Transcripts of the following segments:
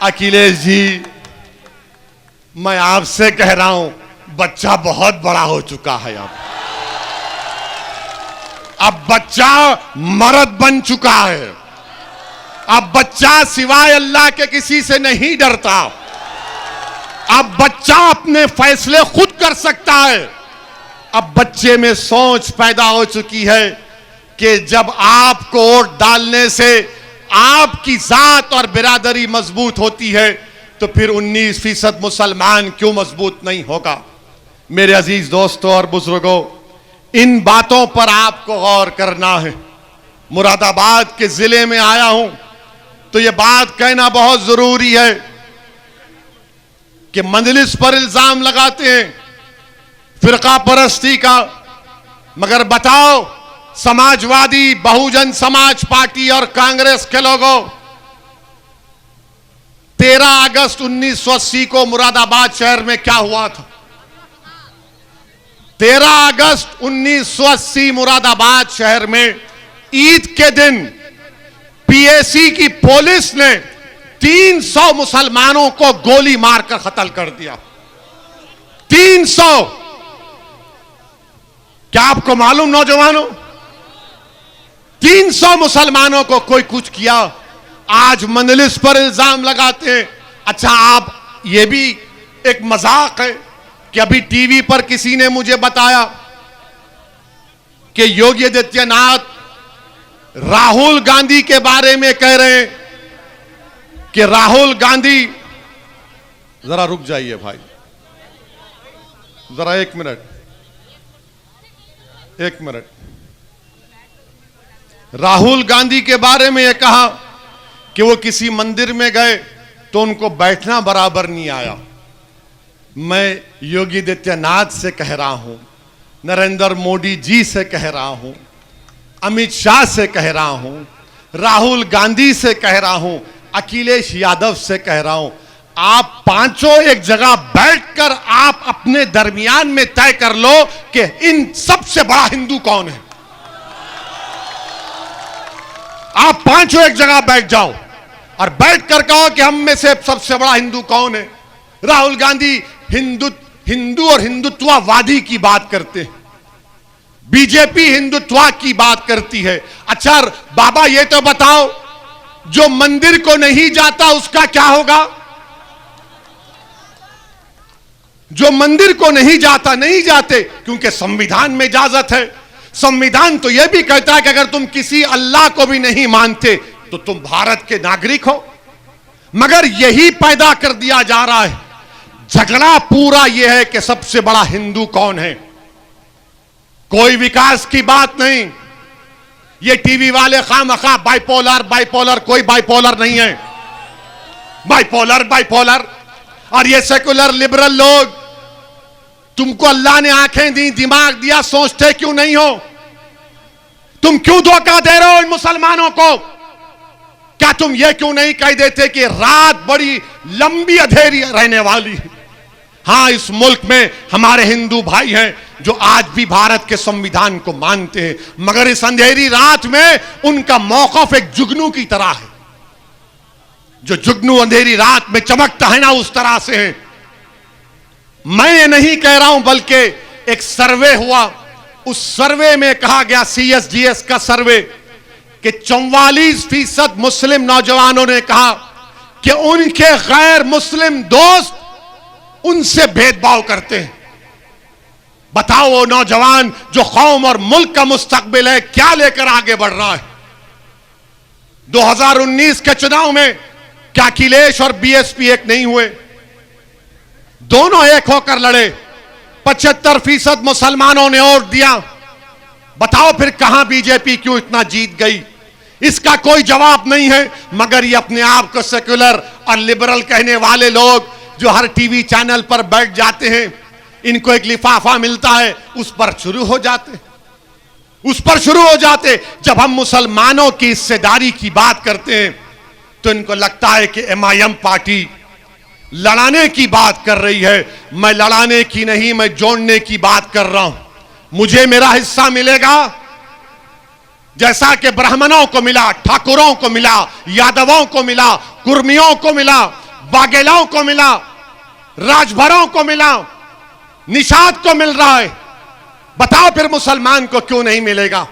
अखिलेश जी, मैं आपसे कह रहा हूं, बच्चा बहुत बड़ा हो चुका है। अब बच्चा मर्द बन चुका है। अब बच्चा सिवाय अल्लाह के किसी से नहीं डरता। अब बच्चा अपने फैसले खुद कर सकता है। अब बच्चे में सोच पैदा हो चुकी है कि जब आपको वोट डालने से आपकी जात और बिरादरी मजबूत होती है तो फिर 19% मुसलमान क्यों मजबूत नहीं होगा। मेरे अजीज दोस्तों और बुजुर्गों, इन बातों पर आपको गौर करना है। मुरादाबाद के जिले में आया हूं तो यह बात कहना बहुत जरूरी है कि मजलिस पर इल्जाम लगाते हैं फिरका परस्ती का, मगर बताओ समाजवादी, बहुजन समाज पार्टी और कांग्रेस के लोगों, 13 अगस्त 1980 को मुरादाबाद शहर में क्या हुआ था? 13 अगस्त 1980 मुरादाबाद शहर में ईद के दिन पीएसी की पुलिस ने 300 मुसलमानों को गोली मारकर कत्ल कर दिया। 300। क्या आपको मालूम नौजवानों, 300 मुसलमानों को कोई कुछ किया। आज मजलिस पर इल्जाम लगाते हैं। अच्छा, आप ये भी एक मजाक है कि अभी टीवी पर किसी ने मुझे बताया कि योगी आदित्यनाथ राहुल गांधी के बारे में कह रहे हैं कि राहुल गांधी, जरा रुक जाइए भाई, जरा एक मिनट। राहुल गांधी के बारे में यह कहा कि वो किसी मंदिर में गए तो उनको बैठना बराबर नहीं आया। मैं योगी आदित्यनाथ से कह रहा हूं, नरेंद्र मोदी जी से कह रहा हूं, अमित शाह से कह रहा हूं, राहुल गांधी से कह रहा हूं, अखिलेश यादव से कह रहा हूं, आप पांचों एक जगह बैठकर आप अपने दरमियान में तय कर लो कि इन सबसे बड़ा हिंदू कौन है। आप पांचों एक जगह बैठ जाओ और बैठकर कहो कि हम में से सबसे बड़ा हिंदू कौन है। राहुल गांधी हिंदू और हिंदुत्ववादी की बात करते हैं, बीजेपी हिंदुत्व की बात करती है। अच्छा बाबा, ये तो बताओ, जो मंदिर को नहीं जाता उसका क्या होगा? जो मंदिर को नहीं जाता, नहीं जाते क्योंकि संविधान में इजाजत है। संविधान तो यह भी कहता है कि अगर तुम किसी अल्लाह को भी नहीं मानते तो तुम भारत के नागरिक हो। मगर यही पैदा कर दिया जा रहा है। झगड़ा पूरा यह है कि सबसे बड़ा हिंदू कौन है। कोई विकास की बात नहीं। ये टीवी वाले खामखा बाइपोलर, कोई बाइपोलर नहीं है। बाइपोलर और ये सेकुलर लिबरल लोग, तुमको अल्लाह ने आंखें दी, दिमाग दिया, सोचते क्यों नहीं हो? तुम क्यों धोखा दे रहे हो इन मुसलमानों को? क्या तुम ये क्यों नहीं कह देते कि रात बड़ी लंबी अंधेरी रहने वाली है? हां, इस मुल्क में हमारे हिंदू भाई हैं जो आज भी भारत के संविधान को मानते हैं, मगर इस अंधेरी रात में उनका मौकफ एक जुगनू की तरह है। जो जुगनू अंधेरी रात में चमकता है ना, उस तरह से है। मैं ये नहीं कह रहा हूं, बल्कि एक सर्वे हुआ, उस सर्वे में कहा गया, CSDS का सर्वे, कि 44% मुस्लिम नौजवानों ने कहा कि उनके गैर मुस्लिम दोस्त उनसे भेदभाव करते हैं। बताओ, वो नौजवान जो कौम और मुल्क का मुस्तकबिल है, क्या लेकर आगे बढ़ रहा है? 2019 के चुनाव में क्या अखिलेश और BSP एक नहीं हुए? दोनों एक होकर लड़े। 75% मुसलमानों ने वोट दिया। बताओ फिर कहां बीजेपी क्यों इतना जीत गई? इसका कोई जवाब नहीं है। मगर ये अपने आप को सेक्युलर और लिबरल कहने वाले लोग जो हर टीवी चैनल पर बैठ जाते हैं, इनको एक लिफाफा मिलता है, उस पर शुरू हो जाते। जब हम मुसलमानों की हिस्सेदारी की बात करते हैं तो इनको लगता है कि MIM पार्टी लड़ाने की बात कर रही है। मैं लड़ाने की नहीं, मैं जोड़ने की बात कर रहा हूं। मुझे मेरा हिस्सा मिलेगा, जैसा कि ब्राह्मणों को मिला, ठाकुरों को मिला, यादवों को मिला, कुर्मियों को मिला, वाघेलाओं को मिला, राजभरों को मिला, निषाद को मिल रहा है। बताओ फिर मुसलमान को क्यों नहीं मिलेगा?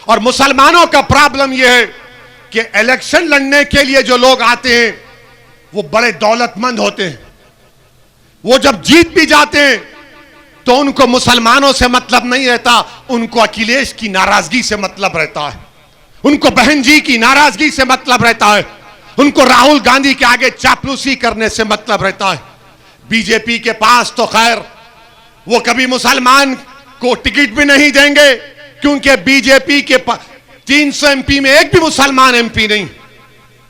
और मुसलमानों का प्रॉब्लम यह है कि इलेक्शन लड़ने के लिए जो लोग आते हैं वो बड़े दौलतमंद होते हैं। वो जब जीत भी जाते हैं तो उनको मुसलमानों से मतलब नहीं रहता, उनको अखिलेश की नाराजगी से मतलब रहता है, उनको बहन जी की नाराजगी से मतलब रहता है, उनको राहुल गांधी के आगे चापलूसी करने से मतलब रहता है। बीजेपी के पास तो खैर वो कभी मुसलमान को टिकट भी नहीं देंगे, क्योंकि बीजेपी के 300 एमपी में एक भी मुसलमान एमपी नहीं।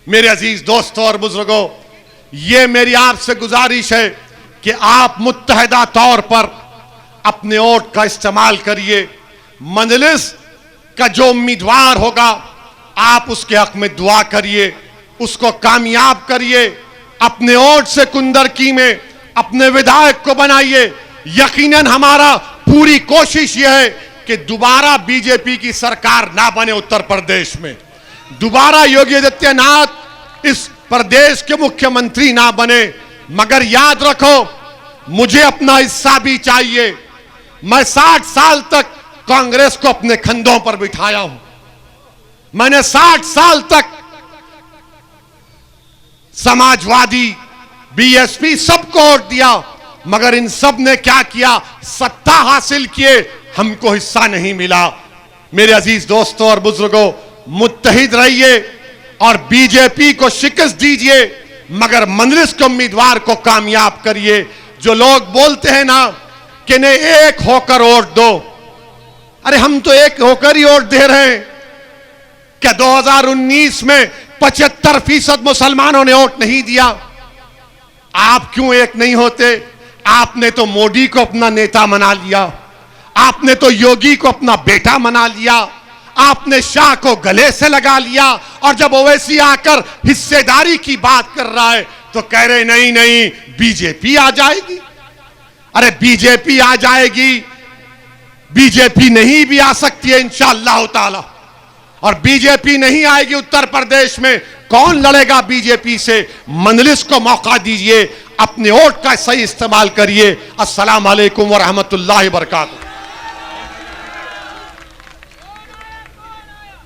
मेरे अजीज दोस्तों और बुजुर्गों, ये मेरी आपसे गुजारिश है कि आप मुत्तहिदा तौर पर अपने वोट का इस्तेमाल करिए। मजलिस का जो उम्मीदवार होगा आप उसके हक में दुआ करिए, उसको कामयाब करिए, अपने वोट से कुंदरकी में अपने विधायक को बनाइए। यकीनन हमारा पूरी कोशिश यह है कि दोबारा बीजेपी की सरकार ना बने उत्तर प्रदेश में, दोबारा योगी आदित्यनाथ इस प्रदेश के मुख्यमंत्री ना बने। मगर याद रखो, मुझे अपना हिस्सा भी चाहिए। मैं 60 साल तक कांग्रेस को अपने कंधों पर बिठाया हूं, मैंने 60 साल तक समाजवादी, बीएसपी सबको वोट दिया, मगर इन सब ने क्या किया? सत्ता हासिल किए, हमको हिस्सा नहीं मिला। मेरे अजीज दोस्तों और बुजुर्गों, मुत्तहिद रहिए और बीजेपी को शिकस्त दीजिए, मगर मजलिस के उम्मीदवार को कामयाब करिए। जो लोग बोलते हैं ना कि ने एक होकर वोट दो, अरे हम तो एक होकर ही वोट दे रहे हैं। क्या 2019 में 75% मुसलमानों ने वोट नहीं दिया? आप क्यों एक नहीं होते? आपने तो मोदी को अपना नेता बना लिया, आपने तो योगी को अपना बेटा बना लिया, आपने शाह को गले से लगा लिया, और जब ओवैसी आकर हिस्सेदारी की बात कर रहा है तो कह रहे नहीं नहीं बीजेपी आ जाएगी। अरे बीजेपी आ जाएगी, बीजेपी नहीं भी आ सकती है इंशाअल्लाह ताला। और बीजेपी नहीं आएगी उत्तर प्रदेश में, कौन लड़ेगा बीजेपी से? मजलिस को मौका दीजिए, अपने वोट का सही इस्तेमाल करिए। अस्सलाम वालेकुम व रहमतुल्लाहि व बरकातहू।